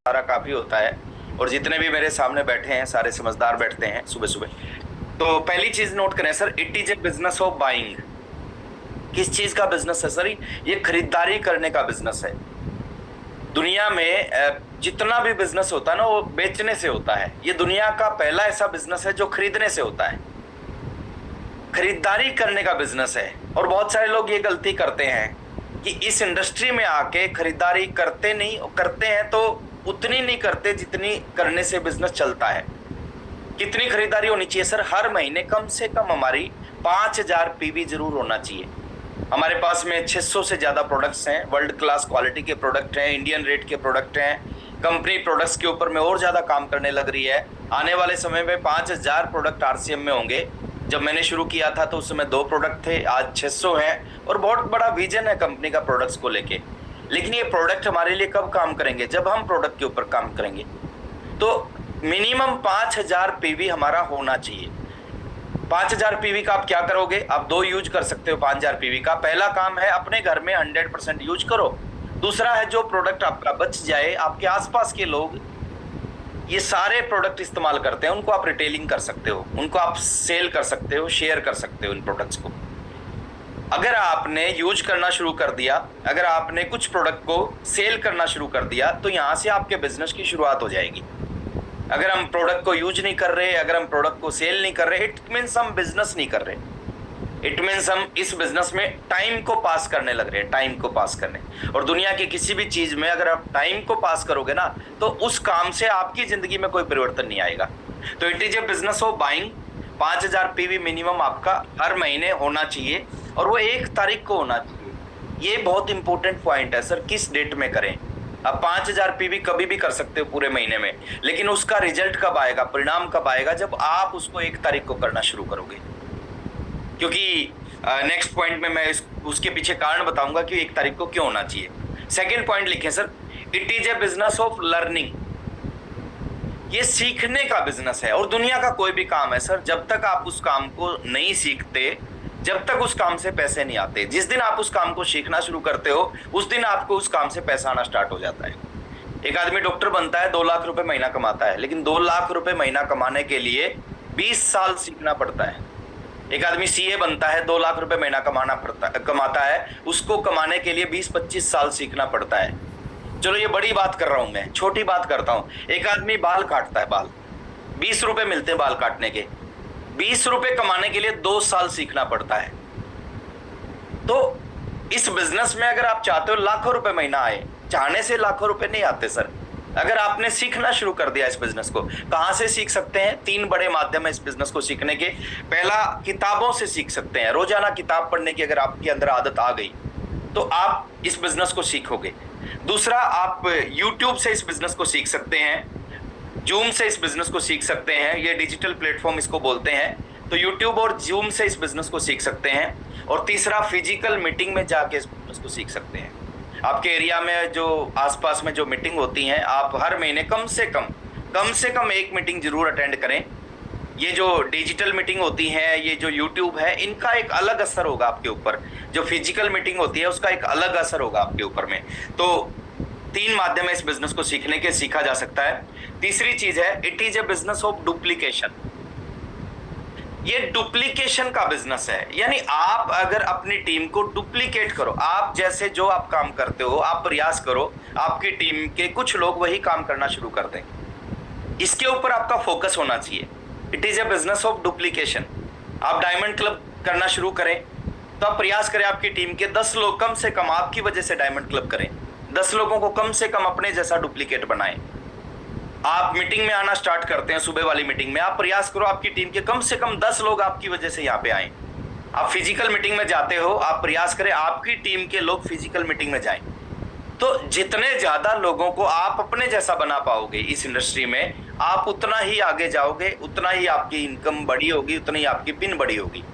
सारा काफी होता है। और जितने भी मेरे सामने बैठे हैं सारे समझदार बैठते हैं सुबह सुबह। तो पहली चीज नोट करें sir, it is a business of buying. किस चीज का बिजनेस है सर? ये खरीदारी करने का बिजनेस है। दुनिया में जितना भी बिजनेस होता है ना, वो बेचने से होता है। ये दुनिया का पहला ऐसा बिजनेस है जो खरीदने से होता है, खरीदारी करने का बिजनेस है। और बहुत सारे लोग ये गलती करते हैं कि इस इंडस्ट्री में आके खरीदारी करते नहीं, और करते हैं तो उतनी नहीं करते जितनी करने से बिजनेस चलता है। कितनी खरीदारी होनी चाहिए सर? हर महीने कम से कम हमारी 5000 पीवी जरूर होना चाहिए। हमारे पास में 600 से ज्यादा प्रोडक्ट्स हैं, वर्ल्ड क्लास क्वालिटी के प्रोडक्ट हैं, इंडियन रेट के प्रोडक्ट हैं। कंपनी प्रोडक्ट्स के ऊपर में और ज्यादा काम करने लग रही है। आने वाले समय में 5000 प्रोडक्ट आरसीएम में होंगे। जब मैंने शुरू किया था तो उस समय 2 प्रोडक्ट थे, आज 600 हैं। और बहुत बड़ा विजन है कंपनी का प्रोडक्ट्स को लेके। लेकिन ये प्रोडक्ट हमारे लिए कब काम करेंगे? जब हम प्रोडक्ट के ऊपर काम करेंगे। तो मिनिमम 5000 पीवी हमारा होना चाहिए। 5000 पीवी का आप क्या करोगे? आप 2 यूज कर सकते हो 5000 पीवी का। पहला काम है अपने घर में 100% यूज करो। दूसरा है जो प्रोडक्ट आपका बच जाए, आपके आसपास के लोग ये सारे प्रोडक्ट इस्तेमाल करते हैं, उनको आप रिटेलिंग कर सकते हो, उनको आप सेल कर सकते हो, शेयर कर सकते हो इन प्रोडक्ट्स को। अगर आपने यूज करना शुरू कर दिया, अगर आपने कुछ प्रोडक्ट को सेल करना शुरू कर दिया, तो यहां से आपके बिजनेस की शुरुआत हो जाएगी। अगर हम प्रोडक्ट को यूज नहीं कर रहे, अगर हम प्रोडक्ट को सेल नहीं कर रहे, इट मीन्स हम बिजनेस नहीं कर रहे। इट मीन्स हम इस बिजनेस में टाइम को पास करने लग रहे हैं, टाइम को पास करने। और दुनिया की किसी भी चीज में अगर आप टाइम को पास करोगे ना, तो उस काम से आपकी जिंदगी में कोई परिवर्तन नहीं आएगा। तो it is a business of buying. 5000 PV minimum आपका हर महीने होना चाहिए, और वो 1 तारीख को होना चाहिए। ये बहुत इंपॉर्टेंट पॉइंट है सर, किस डेट में करें। आप 5000 पीवी कभी भी कर सकते हो पूरे महीने में, लेकिन उसका रिजल्ट कब आएगा, परिणाम कब आएगा? जब आप उसको 1 तारीख को करना शुरू करोगे। क्योंकि नेक्स्ट पॉइंट में मैं उसके पीछे कारण बताऊंगा कि 1 तारीख को क्यों होना चाहिए। सेकेंड पॉइंट लिखें sir, it is a business of learning. ये सीखने का बिजनेस है। और दुनिया का कोई भी काम है सर, जब तक आप उस काम को नहीं सीखते, जब तक उस काम से पैसे नहीं आते। जिस दिन आप उस काम को सीखना शुरू करते हो, उस दिन आपको उस काम से पैसा आना स्टार्ट हो जाता है। एक आदमी डॉक्टर बनता है, 2 लाख रुपए महीना कमाता है, लेकिन 2 लाख रुपए महीना कमाने के लिए 20 साल सीखना पड़ता है। एक आदमी सीए बनता है, 2 लाख रुपए महीना कमाता है, उसको कमाने के लिए 20-25 साल सीखना पड़ता है। चलो ये बड़ी बात कर रहा हूं, मैं छोटी बात करता हूं। एक आदमी बाल काटता है, बाल 20 रुपए मिलते हैं बाल काटने के। 20 रुपए कमाने के लिए 2 साल सीखना पड़ता है। तो इस बिजनेस में अगर आप चाहते हो लाखों रुपए महीना आए, चाहने से लाखों रुपए नहीं आते सर। अगर आपने सीखना शुरू कर दिया इस बिजनेस को, कहां से सीख सकते हैं? 3 बड़े माध्यम है इस बिजनेस को सीखने के। पहला, किताबों से सीख सकते हैं। रोजाना किताब पढ़ने की अगर आपके अंदर आदत आ गई, तो आप इस बिजनेस को सीखोगे। दूसरा, आप यूट्यूब से इस बिजनेस को सीख सकते हैं, जूम से इस बिजनेस को सीख सकते हैं। ये डिजिटल प्लेटफॉर्म इसको बोलते हैं। तो यूट्यूब और जूम से इस बिजनेस को सीख सकते हैं। और तीसरा, फिजिकल मीटिंग में जाके इस बिजनेस को सीख सकते हैं। आपके एरिया में जो आसपास में जो मीटिंग होती हैं, आप हर महीने कम से कम 1 मीटिंग जरूर अटेंड करें। ये जो डिजिटल मीटिंग होती है, ये जो यूट्यूब है, इनका एक अलग असर होगा आपके ऊपर। जो फिजिकल मीटिंग होती है उसका एक अलग असर होगा आपके ऊपर में। तो 3 माध्यम है इस बिजनेस को सीखने के, सीखा जा सकता है। तीसरी चीज है, it is a business of duplication. ये डुप्लीकेशन का बिजनेस है। यानी आप अगर अपनी टीम को डुप्लीकेट करो, आप जैसे जो आप काम करते हो, आप प्रयास करो आपकी टीम के कुछ लोग वही काम करना शुरू कर दें। इसके ऊपर आपका फोकस होना चाहिए। It is a business of duplication. आप डायमंड क्लब करना शुरू करें, तो आप प्रयास करें आपकी टीम के 10 लोग कम से कम आपकी वजह से डायमंड क्लब करें। 10 लोगों को कम से कम अपने जैसा डुप्लीकेट बनाएं। आप मीटिंग में आना स्टार्ट करते हैं, सुबह वाली मीटिंग में आप प्रयास करो आपकी टीम के कम से कम 10 लोग आपकी वजह से यहाँ पे आए। आप फिजिकल मीटिंग में जाते हो, आप प्रयास करें आपकी टीम के लोग फिजिकल मीटिंग में जाएं। तो जितने ज्यादा लोगों को आप अपने जैसा बना पाओगे इस इंडस्ट्री में, आप उतना ही आगे जाओगे, उतना ही आपकी इनकम बड़ी होगी, उतनी ही आपकी पिन बड़ी होगी।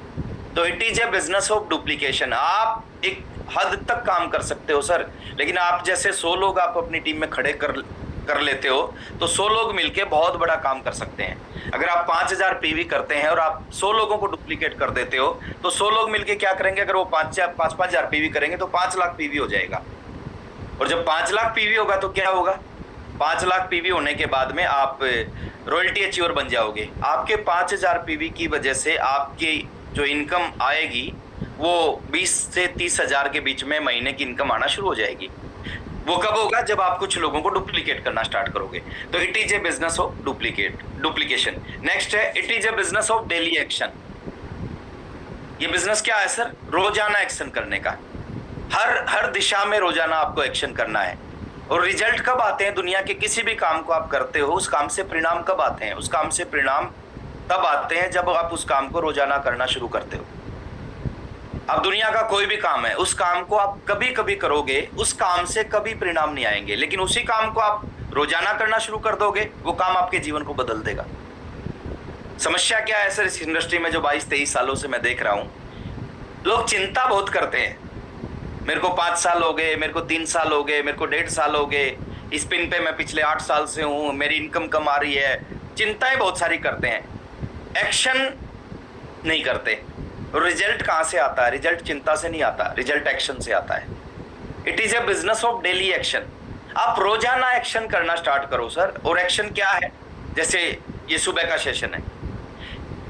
तो it is a business of duplication. आप एक हद तक काम कर सकते हो सर, लेकिन आप जैसे 100 लोग आप अपनी टीम में खड़े कर लेते हो, तो 100 लोग मिलके बहुत बड़ा काम कर सकते हैं। अगर आप 5000 पीवी करते हैं और आप 100 लोगों को डुप्लीकेट कर देते हो, तो 100 लोग मिलके क्या करेंगे? अगर वो 5,000 पीवी करेंगे तो 5 लाख पीवी हो जाएगा। और जब 5 लाख पीवी होगा तो क्या होगा? 5 लाख पीवी होने के बाद में आप रॉयल्टी अचीवर बन जाओगे। आपके 5,000 पीवी की वजह से आपकी जो इनकम आएगी वो 20 से 30,000 के बीच में महीने की इनकम आना शुरू हो जाएगी। वो कब होगा? जब आप कुछ लोगों को डुप्लीकेट करना स्टार्ट करोगे। तो it is a business of duplication. Next है, it is a business of daily action. ये बिजनेस क्या है सर? रोजाना एक्शन करने का। हर दिशा में रोजाना आपको एक्शन करना है। और रिजल्ट कब आते हैं? दुनिया के किसी भी काम को आप करते हो, उस काम से परिणाम कब आते हैं? उस काम से परिणाम तब आते हैं जब आप उस काम को रोजाना करना शुरू करते हो। अब दुनिया का कोई भी काम है, उस काम को आप कभी कभी करोगे, उस काम से कभी परिणाम नहीं आएंगे, लेकिन उसी काम को आप रोजाना करना शुरू कर दोगे, वो काम आपके जीवन को बदल देगा। समस्या क्या है सर इस इंडस्ट्री में जो 22-23 सालों से मैं देख रहा हूं? लोग चिंता बहुत करते हैं। मेरे को 5 साल हो गए, मेरे को 3 साल हो गए, मेरे को 1.5 साल हो गए, इस पिन पे मैं पिछले 8 साल से हूं, मेरी इनकम कम आ रही है। चिंताएं बहुत सारी करते हैं, एक्शन नहीं करते। रिजल्ट कहां से आता है? रिजल्ट चिंता से नहीं आता, रिजल्ट एक्शन से आता है। It is a business of daily action. आप रोजाना एक्शन करना स्टार्ट करो सर। और एक्शन क्या है? जैसे ये सुबह का सेशन है,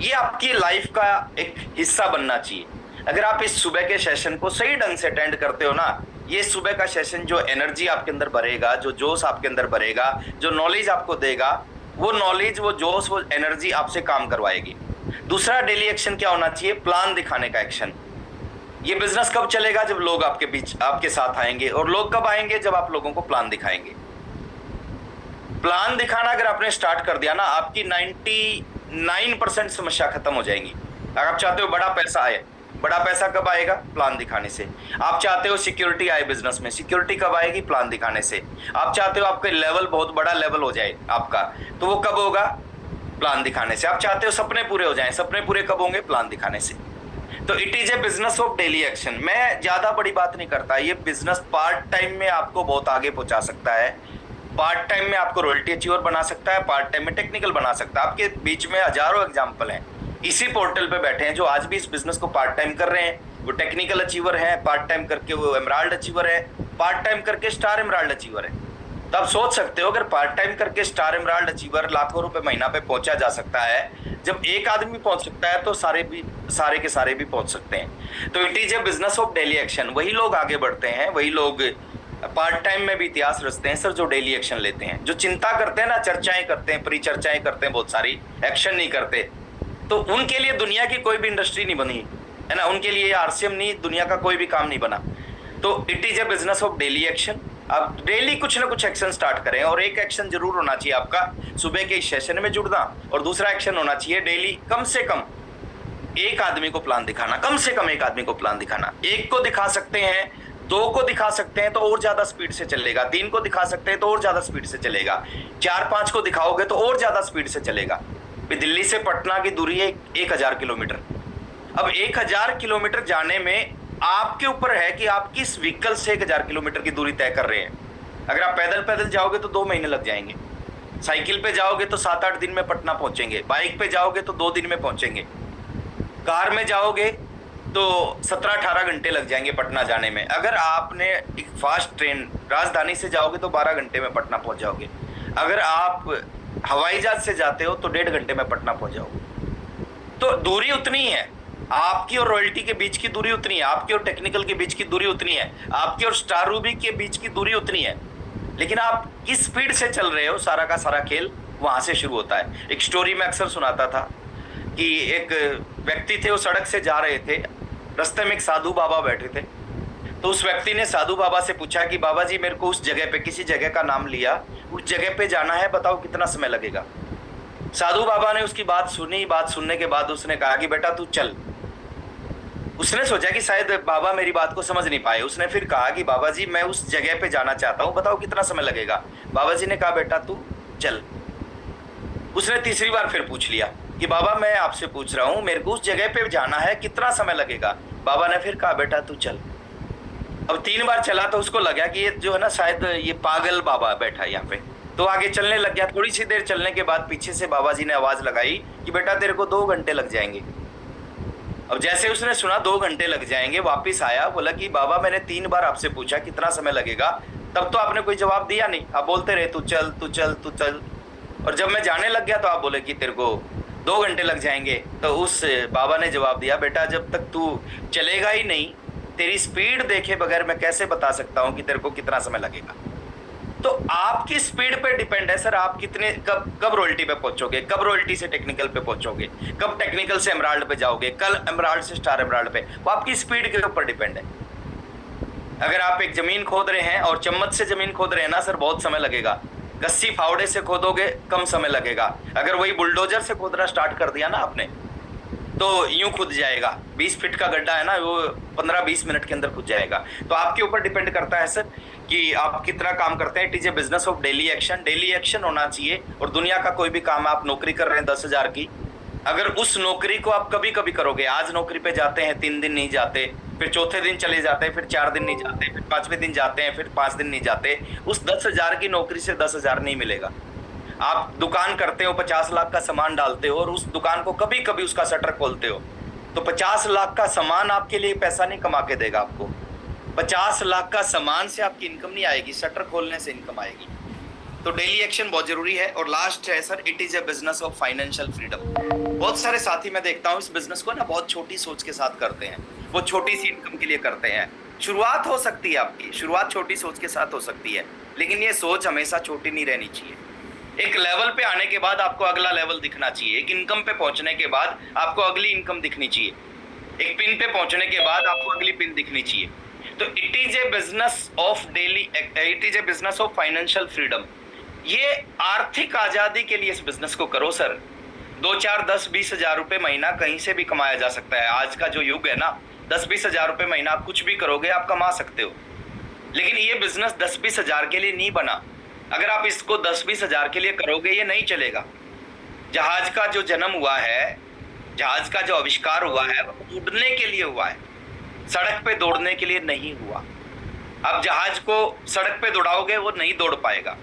ये आपकी लाइफ का एक हिस्सा बनना चाहिए। अगर आप इस सुबह के सेशन को सही ढंग से अटेंड करते हो ना, ये सुबह का सेशन जो एनर्जी आपके अंदर भरेगा, जो जोश आपके अंदर भरेगा, जो नॉलेज आपको देगा, वो नॉलेज, वो जोश, वो एनर्जी आपसे काम करवाएगी। दूसरा डेली एक्शन क्या होना चाहिए? प्लान दिखाने का एक्शन। ये बिजनेस कब चलेगा? जब लोग आपके बीच, आपके साथ आएंगे। और लोग कब आएंगे? जब आप लोगों को प्लान दिखाएंगे। प्लान दिखाना अगर आपने स्टार्ट कर दिया ना, आपकी 99% समस्या खत्म हो जाएंगी। अगर आप चाहते हो बड़ा पैसा आए, बड़ा पैसा कब आएगा? प्लान दिखाने से। आप चाहते हो सिक्योरिटी आए बिजनेस में, सिक्योरिटी कब आएगी? प्लान दिखाने से। आप चाहते हो आपका लेवल, बहुत बड़ा लेवल हो जाए आपका, तो वो कब होगा? प्लान दिखाने से। आप चाहते हो सपने पूरे हो जाएं, सपने पूरे कब होंगे? प्लान दिखाने से। तो it is a business of daily action. मैं ज्यादा बड़ी बात नहीं करता, ये बिजनेस पार्ट टाइम में आपको बहुत आगे पहुंचा सकता है, पार्ट टाइम में आपको रॉयल्टी अचीवर बना सकता है, पार्ट टाइम में टेक्निकल बना सकता है। आपके बीच में हजारों एग्जाम्पल हैं, इसी पोर्टल पे बैठे हैं जो आज भी इस बिजनेस को पार्ट टाइम कर रहे हैं। वो टेक्निकल अचीवर है, पार्ट टाइम करके वो एमराल्ड अचीवर है, पार्ट टाइम करके स्टार एमराल्ड अचीवर है। तो आप सोच सकते हो, अगर पार्ट टाइम करके स्टार एमराल्ड अचीवर लाखों रुपए महीना पे पहुंचा जा सकता है, जब एक आदमी पहुंच सकता है तो सारे के सारे भी पहुंच सकते हैं। तो it is a business of daily action. वही लोग आगे बढ़ते हैं, वही लोग पार्ट टाइम में भी इतिहास रचते हैं सर, जो डेली एक्शन लेते हैं। जो चिंता करते हैं ना, चर्चाएं करते हैं, परिचर्चाएं करते हैं बहुत सारी, एक्शन नहीं करते, तो उनके लिए दुनिया की कोई भी इंडस्ट्री नहीं बनी है ना, उनके लिए आरसीएम नहीं, दुनिया का कोई भी काम नहीं बना। तो it is a business of daily action. आप डेली कुछ ना कुछ एक्शन स्टार्ट करें, और एक एक्शन जरूर होना चाहिए आपका, सुबह के इस सेशन में जुड़ना। और दूसरा एक्शन होना चाहिए डेली कम से कम एक आदमी को प्लान दिखाना, कम से कम एक आदमी को प्लान दिखाना। एक को दिखा सकते हैं, 2 को दिखा सकते हैं तो और ज्यादा स्पीड से चलेगा, 3 को दिखा सकते हैं तो और ज्यादा स्पीड से चलेगा, 4-5 को दिखाओगे तो और ज्यादा स्पीड से चलेगा। दिल्ली से पटना की दूरी है 1000 किलोमीटर। अब 1000 किलोमीटर जाने में आपके ऊपर है कि आप किस व्हीकल से 1000 किलोमीटर की दूरी तय कर रहे हैं। अगर आप पैदल जाओगे तो 2 महीने लग जाएंगे, साइकिल पे जाओगे तो 7-8 दिन में पटना पहुंचेंगे, बाइक पे जाओगे तो 2 दिन में पहुंचेंगे, कार में जाओगे तो 17-18 घंटे लग जाएंगे पटना जाने में। अगर आपने एक फास्ट ट्रेन राजधानी से जाओगे तो 12 घंटे में पटना पहुंच जाओगे। अगर आप हवाई जहाज से जाते हो तो 1.5 घंटे में पटना पहुंच जाओगे। तो दूरी उतनी है, आपकी और रॉयल्टी के बीच की दूरी उतनी है, आपकी और टेक्निकल के बीच की दूरी उतनी है, आपकी और स्टार रूबी के बीच की दूरी उतनी है, लेकिन आप किस स्पीड से चल रहे हो, सारा का सारा खेल वहां से शुरू होता है। एक स्टोरी में अक्सर सुनाता था कि एक व्यक्ति थे, वो सड़क से जा रहे थे, रास्ते में एक साधु बाबा बैठे थे। तो उस व्यक्ति ने साधु बाबा से पूछा कि बाबा जी मेरे को उस जगह पे, किसी जगह का नाम लिया, उस जगह पे जाना है, बताओ कितना समय लगेगा। साधु बाबा ने उसकी बात सुनी, बात सुनने के बाद उसने कहा कि बेटा तू चल। उसने सोचा कि शायद बाबा मेरी बात को समझ नहीं पाए। उसने फिर कहा कि बाबा जी मैं उस जगह पे जाना चाहता हूँ, बताओ कितना समय लगेगा। बाबा जी ने कहा बेटा तू चल। उसने तीसरी बार फिर पूछ लिया कि बाबा मैं आपसे पूछ रहा हूँ, मेरे को उस जगह पे जाना है, कितना समय लगेगा। बाबा ने फिर कहा बेटा तू चल। अब 3 बार चला तो उसको लगा कि ये जो है ना, शायद ये पागल बाबा बैठा है यहाँ पे, तो आगे चलने लग गया। थोड़ी सी देर चलने के बाद पीछे से बाबा जी ने आवाज लगाई कि बेटा तेरे को 2 घंटे लग जाएंगे। अब जैसे उसने सुना 2 घंटे लग जाएंगे, वापिस आया, बोला कि बाबा मैंने 3 बार आपसे पूछा कितना समय लगेगा, तब तो आपने कोई जवाब दिया नहीं, आप बोलते रहे तू चल तू चल तू चल। और जब मैं जाने लग गया तो आप बोले कि तेरे को 2 घंटे लग जाएंगे। तो उस बाबा ने जवाब दिया, बेटा जब तक तू चलेगा ही नहीं, तेरी स्पीड देखे बगैर मैं कैसे बता सकता हूं कि तेरे को कितना समय लगेगा। तो आपकी स्पीड पे डिपेंड है सर, आप कितने कब कब रॉयल्टी पे पहुंचोगे, कब रॉयल्टी से टेक्निकल पे पहुंचोगे, कब टेक्निकल से एमराल्ड पे जाओगे, कल एमराल्ड से स्टार एमराल्ड पे, वो आपकी स्पीड के ऊपर डिपेंड है। अगर आप एक जमीन खोद रहे हैं और चम्मच से जमीन खोद रहे हैं ना सर, बहुत समय लगेगा। गस्सी फावड़े से खोदोगे कम समय लगेगा। अगर वही बुलडोजर से खोदना स्टार्ट कर दिया ना आपने, तो यूं खुद जाएगा। 20 फीट का गड्ढा है ना, वो 15-20 मिनट के अंदर खुद जाएगा। तो आपके ऊपर डिपेंड करता है सर कि आप कितना काम करते हैं। It is a business of daily action, daily action होना चाहिए। और दुनिया का कोई भी काम, आप नौकरी कर रहे हैं 10,000 की, अगर उस नौकरी को आप कभी कभी करोगे, आज नौकरी पे जाते हैं 3 दिन नहीं जाते, फिर चौथे दिन चले जाते हैं, फिर 4 दिन नहीं जाते, फिर 5वें दिन जाते हैं, फिर 5 दिन नहीं जाते, उस 10,000 की नौकरी से 10,000 नहीं मिलेगा। आप दुकान करते हो, 50 लाख का सामान डालते हो और उस दुकान को कभी कभी उसका शटर खोलते हो, तो 50 लाख का सामान आपके लिए पैसा नहीं कमा के देगा आपको। 50 लाख का सामान से आपकी इनकम नहीं आएगी, शटर खोलने से इनकम आएगी। तो डेली एक्शन बहुत जरूरी है। और लास्ट है sir, it is a business of financial freedom. बहुत सारे साथी मैं देखता हूँ इस बिजनेस को ना बहुत छोटी सोच के साथ करते हैं, वो छोटी सी इनकम के लिए करते हैं। शुरुआत हो सकती है आपकी, शुरुआत छोटी सोच के साथ हो सकती है, लेकिन ये सोच हमेशा छोटी नहीं रहनी चाहिए। एक लेवल पे आने के बाद आपको अगला लेवल दिखना चाहिए, एक इनकम पे पहुंचने के बाद आपको अगली इनकम दिखनी चाहिए, एक पिन पे पहुंचने के बाद आपको अगली पिन दिखनी चाहिए। तो it is a business of daily, it is a business of financial freedom. ये आर्थिक आजादी के लिए इस बिजनेस को करो सर। 2, 4, 10, 20 हजार रुपए महीना कहीं से भी कमाया जा सकता है। आज का जो युग है ना, 10-20 हजार रुपए महीना आप कुछ भी करोगे आप कमा सकते हो। लेकिन ये बिजनेस 10-20 हजार के लिए नहीं बना। अगर आप इसको 10-20 हजार के लिए करोगे ये नहीं चलेगा। जहाज का जो जन्म हुआ है, जहाज का जो आविष्कार हुआ है, वो उड़ने के लिए हुआ है, सड़क पे दौड़ने के लिए नहीं हुआ। अब जहाज को सड़क पे दौड़ाओगे वो नहीं दौड़ पाएगा।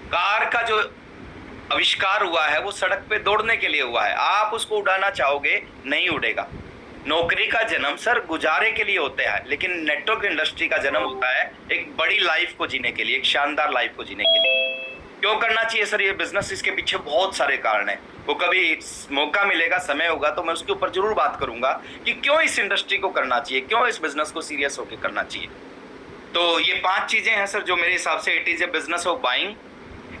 कार का जो आविष्कार हुआ है वो सड़क पे दौड़ने के लिए हुआ है, आप उसको उड़ाना चाहोगे नहीं उड़ेगा। नौकरी का जन्म सर गुजारे के लिए होता है, लेकिन नेटवर्क इंडस्ट्री का जन्म होता है एक बड़ी लाइफ को जीने के लिए, एक शानदार लाइफ को जीने के लिए। क्यों करना चाहिए सर ये बिजनेस? इसके पीछे बहुत सारे कारण हैं। वो कभी मौका मिलेगा, समय होगा तो मैं उसके ऊपर जरूर बात करूंगा कि क्यों इस इंडस्ट्री को करना चाहिए, क्यों इस बिजनेस को सीरियस होकर करना चाहिए। तो ये 5 चीजें हैं सर जो मेरे हिसाब से, it is a business of buying,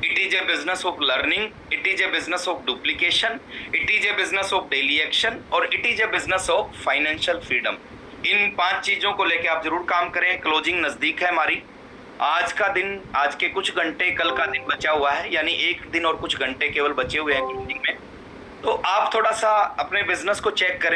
it is a business of learning, it is a business of duplication, it is a business of daily action और it is a business of financial freedom। इन 5 चीजों को लेके आप जरूर काम करें। Closing नजदीक है हमारी, आज का दिन, आज के कुछ घंटे, कल का दिन बचा हुआ है, यानी 1 दिन और कुछ घंटे केवल बचे हुए हैं क्लोजिंग में। तो आप थोड़ा सा अपने बिजनेस को चेक करें।